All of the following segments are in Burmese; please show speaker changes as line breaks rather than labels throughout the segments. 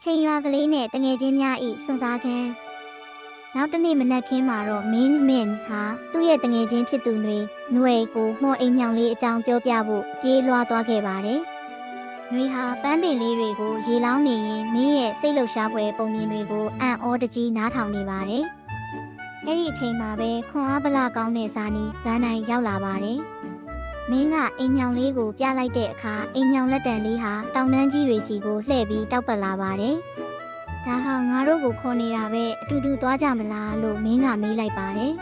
ချိန်ရွာကလေးနဲ့တငယ်ချင်းများ၏စွန့်စားခန်းနောက်တနေ့မနက်ခင်းမှာတော့မင်းဟာသူ့ရဲ့တငယ်ချင်းဖြစ်သူတွေຫນွေကိုမှော်အိမ်ညောင်လေးအကြောင်းပြောပြဖို့ပြေးလွှားသွားခဲ့ပါတယ်။ຫນွေဟာပန်းပင်လေးတွေကိုရေလောင်းနေရင်မင်းရဲ့စိတ်လှုပ်ရှားဖွယ်ပုံမြင်တွေကိုအံ့ဩတကြီးနားထောင်နေပါတယ်။အဲ့ဒီအချိန်မှာပဲခွန်အားဗလာကောင်းတဲ့ဇာနီဇာနိုင်ရောက်လာပါတယ်။မင်းကအိမ်ညောင်လေးကိုပြလိုက်တဲ့အခါအိမ်ညောင်လက်တံလေးဟာတောင်တန်းကြီးတွေစီကိုလှည့်ပြီးတောက်ပတ်လာပါတယ်။ဒါဟာငါတို့ကိုခေါ်နေတာပဲအတူတူသွားကြမလားလို့မင်းကမေးလိုက်ပါတယ်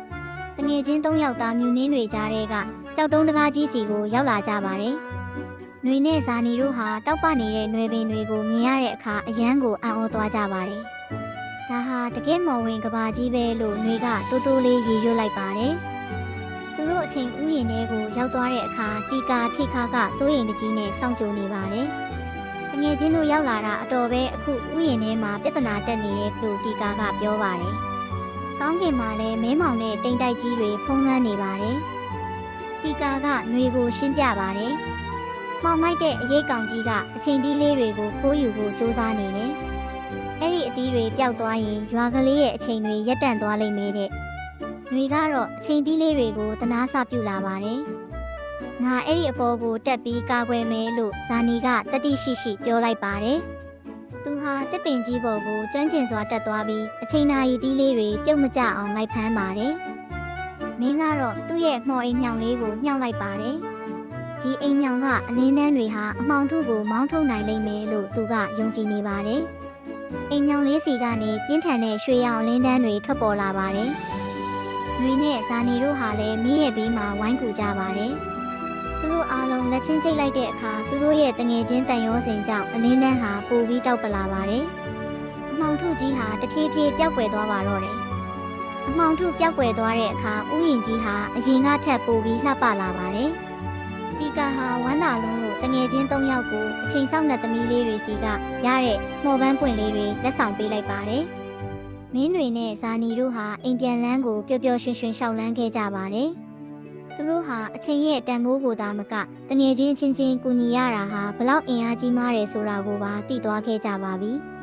။တငယ်ချင်း၃ယောက်သားမြူနင်းတွေကြားထဲကကြောက်တုံးတကားကြီးစီကိုရောက်လာကြပါတယ်။ຫນွေနဲ့ဇာနီတို့ဟာတောက်ပနေတဲ့နွယ်ပင်တွေကိုမြင်ရတဲ့အခါအယမ်းကိုအံ့ဩသွားကြပါတယ်။ဒါဟာတကယ်မော်ဝင်ကဘာကြီးပဲလို့နွေကတိုးတိုးလေးရေရွတ်လိုက်ပါတယ်။သူတို့အချိန်ဥယျာဉ်ထဲကိုရောက်သွားတဲ့အခါတီကာထိခါကစိုးရိမ်တကြီးနဲ့စောင့်ကြိုနေပါတယ်။တငယ်ချင်းတို့ရောက်လာတာအတော်ပဲအခုဥယျာဉ်ထဲမှာပြဿနာတက်နေတဲ့လို့တီကာကပြောပါတယ်။ကောင်းကင်မှာလည်းမဲမောင်နဲ့တိမ်တိုက်ကြီးတွေဖုံးလွှမ်းနေပါတယ်။တီကာကຫນွေကိုရှင်းပြပါတယ်။မှောင်မိုက်တဲ့အရေးကောင်ကြီးကအချိန်သီးလေးတွေကိုခိုးယူဖို့စူးစမ်းနေတယ်။အဲ့ဒီအသီးတွေပျောက်သွားရင်ရွာကလေးရဲ့အချိန်တွေရပ်တန့်သွားလိမ့်မယ်တဲ့။ຫນွေကတော့အချိန်သီးလေးတွေကိုတနာစပြုလာပါတယ်။ငါအဲ့ဒီအပေါ်ကိုတက်ပြီးကာကွယ်မယ်လို့ဇာနီကတတိရှိရှိပြောလိုက်ပါတယ်။သူဟာတစ်ပင်ကြီးပေါ်ကိုကျွမ်းကျင်စွာတက်သွားပြီးအချိန်နာရီသီးလေးတွေပြုတ်မကျအောင်လိုက်ဖမ်းပါတယ်။မင်းကတော့သူ့ရဲ့မှော်အိမ်ညောင်လေးကိုမြှောက်လိုက်ပါတယ်။ဒီအိမ်ညောင်ကအလင်းတန်းတွေဟာအမှောင်ထုကိုမောင်းထုတ်နိုင်လိမ့်မယ်လို့သူကယုံကြည်နေပါတယ်။အိမ်ညောင်လေးစီကနေပြင်းထန်တဲ့ရွှေရောင်လင်းတန်းတွေထွက်ပေါ်လာပါတယ်။နှွေနဲ့ဇာနီတို့ဟာလည်းမင်းရဲ့ဘေးမှာဝိုင်းကူကြပါတယ်။သူတို့အားလုံးလက်ချင်းချိတ်လိုက်တဲ့အခါသူတို့ရဲ့တငယ်ချင်းတန်ရောစင်ကြောင့်အလင်းတန်းဟာပိုပြီးတောက်ပလာပါတယ်။အမှောင်ထုကြီးဟာတဖြည်းဖြည်းပျောက်ကွယ်သွားပါတော့တယ်။အမှောင်ထုပျောက်ကွယ်သွားတဲ့အခါဥယျာဉ်ကြီးဟာအရင်ကထက်ပိုပြီးလှပလာပါတယ်။တီကာဟာဝမ်းသာလုံးလို့တငယ်ချင်း၃ယောက်ကိုအချိန်ဆောင်တဲ့သမီးလေးတွေစီကရတဲ့မော်ပန်းပွင့်လေးတွေလက်ဆောင်ပေးလိုက်ပါတယ်။မင်းတွေနဲ့ဇာနီတို့ဟာအိမ်ပြန်လန်းကိုပျော်ပျော်ရွှင်ရွှင်ရှောက်လန်းခဲ့ကြပါတယ်။သူတို့ဟာအချိန်ရဲ့တန်ဖိုးကိုသာမကတငယ်ချင်းချင်းကူညီရတာဟာဘလောက်အင်အားကြီးမားတယ်ဆိုတာကိုပါသိသွားခဲ့ကြပါပြီ။